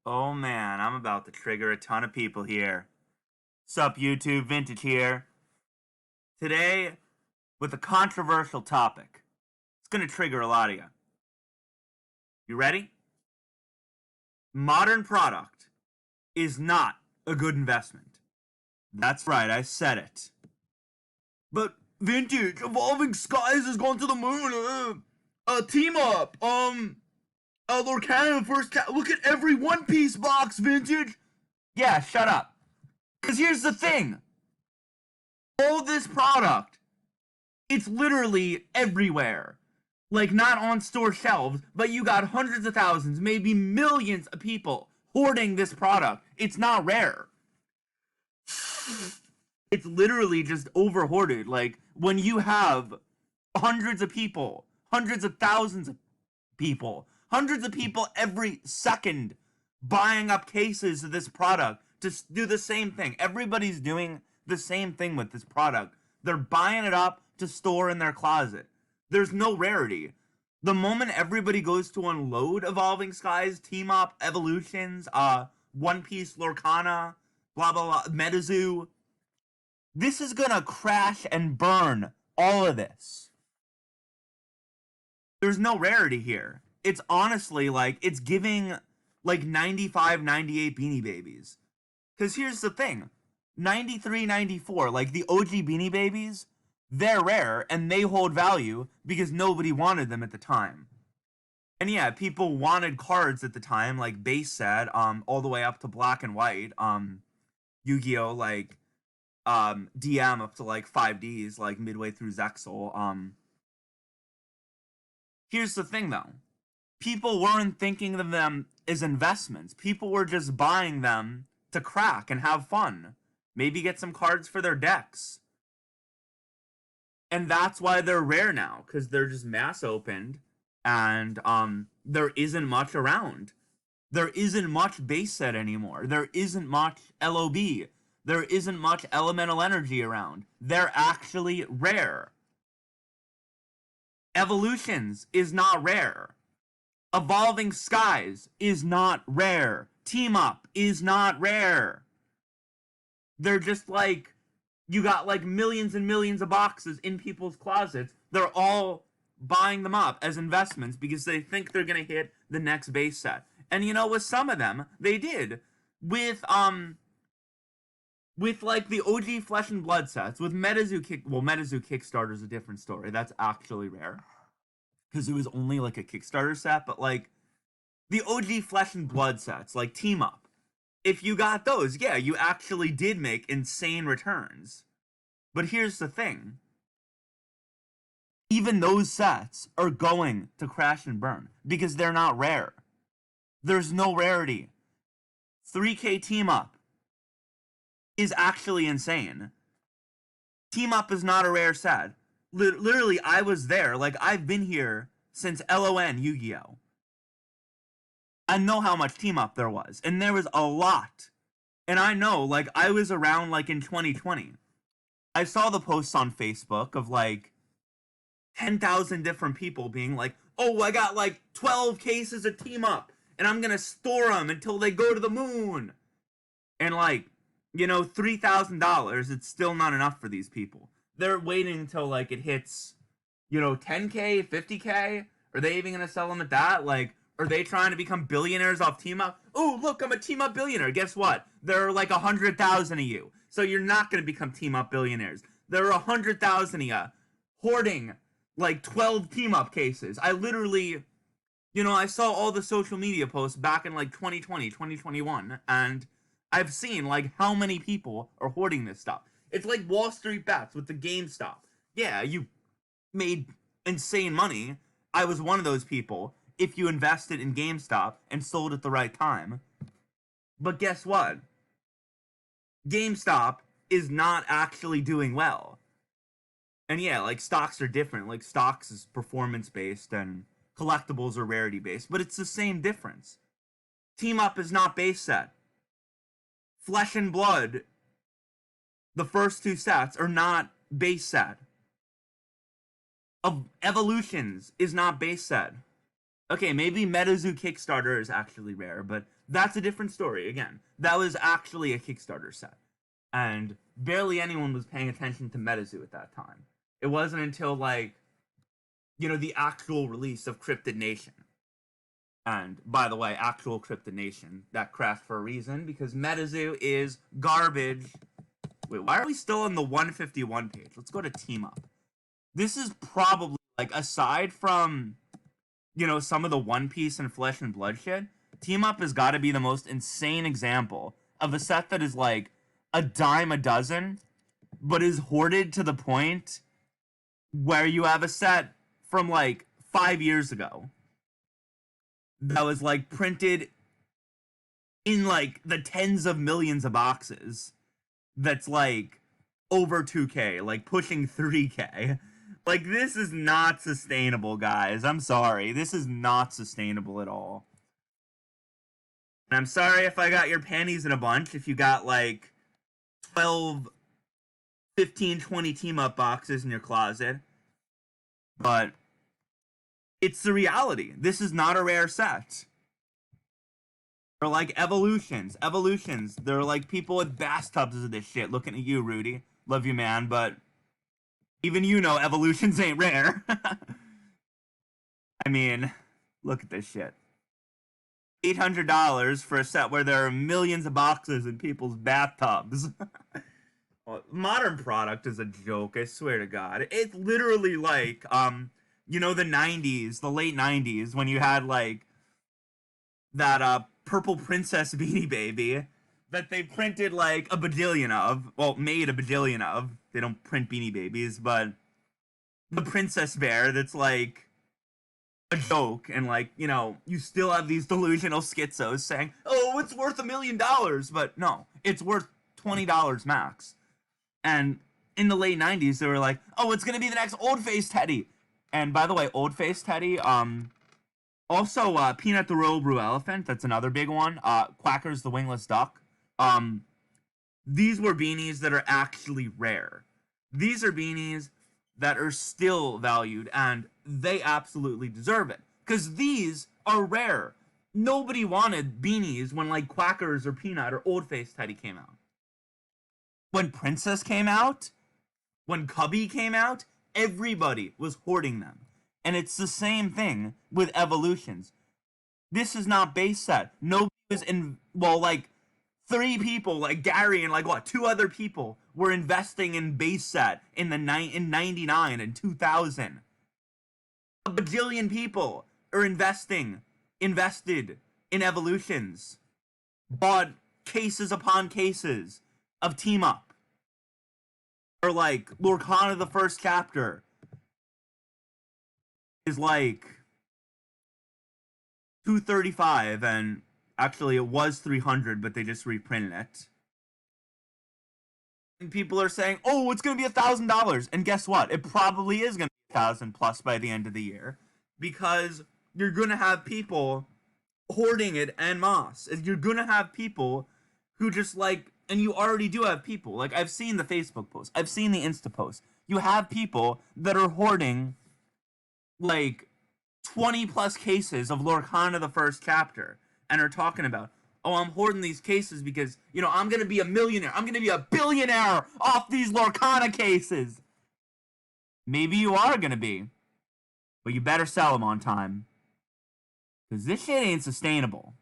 Oh man, I'm about to trigger a ton of people here. Sup, YouTube? Vintage here. Today, with a controversial topic. It's gonna trigger a lot of you. You ready? Modern product is not a good investment. That's right, I said it. But Vintage, Evolving Skies has gone to the moon. Team up. Lorcan first. Look at every One Piece box, Vintage. Yeah, shut up. Cause here's the thing. All this product, it's literally everywhere. Like, not on store shelves, but you got hundreds of thousands, maybe millions of people hoarding this product. It's not rare. It's literally just over hoarded. Like, when you have hundreds of people, hundreds of thousands of people, hundreds of people every second buying up cases of this product to do the same thing. Everybody's doing the same thing with this product. They're buying it up to store in their closet. There's no rarity. The moment everybody goes to unload Evolving Skies, Team Up, Evolutions, One Piece, Lorcana, blah blah blah, Metazoo, this is gonna crash and burn all of this. There's no rarity here. It's honestly like it's giving like 95, 98 Beanie Babies. Because here's the thing, 93, 94, like the OG Beanie Babies, they're rare and they hold value because nobody wanted them at the time. And yeah, people wanted cards at the time, like base set, all the way up to black and white, Yu-Gi-Oh, like DM up to like 5Ds, like midway through Zexal. Here's the thing though. People weren't thinking of them as investments. People were just buying them to crack and have fun. Maybe get some cards for their decks. And that's why they're rare now, because they're just mass opened and there isn't much around. There isn't much base set anymore. There isn't much LOB. There isn't much elemental energy around. They're actually rare. Evolutions is not rare. Evolving Skies is not rare. Team Up is not rare. They're just like, you got like millions and millions of boxes in people's closets. They're all buying them up as investments because they think they're gonna hit the next base set. And you know, with some of them, they did. With like the OG Flesh and Blood sets, with Metazoo Kickstarter is a different story. That's actually rare because it was only like a Kickstarter set, but like the OG Flesh and Blood sets, like Team Up, if you got those, yeah, you actually did make insane returns. But here's the thing. Even those sets are going to crash and burn because they're not rare. There's no rarity. 3K Team Up is actually insane. Team Up is not a rare set. Literally, I was there. Like, I've been here since LON Yu-Gi-Oh! I know how much Team Up there was, and there was a lot. And I know, like, I was around, like, in 2020. I saw the posts on Facebook of, like, 10,000 different people being like, oh, I got, like, 12 cases of Team Up, and I'm gonna store them until they go to the moon. And, like, you know, $3,000, it's still not enough for these people. They're waiting until, like, it hits, you know, 10K, 50K? Are they even gonna sell them at that? Like, are they trying to become billionaires off Team Up? Oh, look, I'm a Team Up billionaire. Guess what? There are like 100,000 of you. So you're not going to become Team Up billionaires. There are 100,000 of you hoarding like 12 Team Up cases. I literally, you know, I saw all the social media posts back in like 2020, 2021, and I've seen like how many people are hoarding this stuff. It's like Wall Street bets with the GameStop. Yeah, you made insane money. I was one of those people if you invested in GameStop and sold at the right time. But guess what? GameStop is not actually doing well. And yeah, like stocks are different. Like stocks is performance based and collectibles are rarity based, but it's the same difference. Team Up is not base set. Flesh and Blood, the first two sets are not base set. Of Evolutions is not base set. Okay, maybe MetaZoo Kickstarter is actually rare, but that's a different story. Again, that was actually a Kickstarter set, and barely anyone was paying attention to MetaZoo at that time. It wasn't until like, the actual release of Cryptid Nation. And by the way, actual Cryptid Nation, that crashed for a reason, because MetaZoo is garbage. Wait, why are we still on the 151 page? Let's go to Team Up. This is probably, like, aside from, some of the One Piece and Flesh and Blood shit, Team Up has got to be the most insane example of a set that is, like, a dime a dozen, but is hoarded to the point where you have a set from, like, 5 years ago that was, like, printed in, like, the tens of millions of boxes that's, like, over 2K, like, pushing 3K. Like, this is not sustainable, guys. I'm sorry. This is not sustainable at all. And I'm sorry if I got your panties in a bunch, if you got, like, 12, 15, 20 team-up boxes in your closet. But it's the reality. This is not a rare set. They're like evolutions. They're like people with bathtubs of this shit. Looking at you, Rudy. Love you, man, but even evolutions ain't rare. I mean, look at this shit. $800 for a set where there are millions of boxes in people's bathtubs. Well, modern product is a joke, I swear to God. It's literally like, the 90s, the late 90s, when you had, like, that, purple princess Beanie Baby that they printed, like, a bajillion of. Well, made a bajillion of. They don't print Beanie Babies, but the Princess Bear that's, like, a joke, and, like, you still have these delusional schizos saying, oh, it's worth $1 million, but no, it's worth $20 max. And in the late 90s, they were like, oh, it's gonna be the next Old-Face Teddy. And by the way, Old-Face Teddy, also Peanut the Royal Blue Elephant, that's another big one. Quackers the Wingless Duck. These were beanies that are actually rare. These are beanies that are still valued, and they absolutely deserve it. Because these are rare. Nobody wanted beanies when, like, Quackers or Peanut or Old-Face Teddy came out. When Princess came out, when Cubby came out, everybody was hoarding them. And it's the same thing with Evolutions. This is not base set. Nobody was like, 3 people, like Gary and, like, what, 2 other people were investing in base set in 99 and 2000. A bajillion people are invested in Evolutions. Bought cases upon cases of Team Up. Or, like, Lorcana the First Chapter is, like, $235, and actually it was $300, but they just reprinted it. And people are saying, oh, it's going to be $1,000. And guess what? It probably is going to be 1,000 plus by the end of the year. Because you're going to have people hoarding it en masse. You're going to have people who just, like, and you already do have people. Like, I've seen the Facebook posts. I've seen the Insta posts. You have people that are hoarding, like, 20 plus cases of Lorcana the First Chapter and are talking about, oh, I'm hoarding these cases because, I'm going to be a millionaire. I'm going to be a billionaire off these Lorcana cases. Maybe you are going to be, but you better sell them on time. Because this shit ain't sustainable.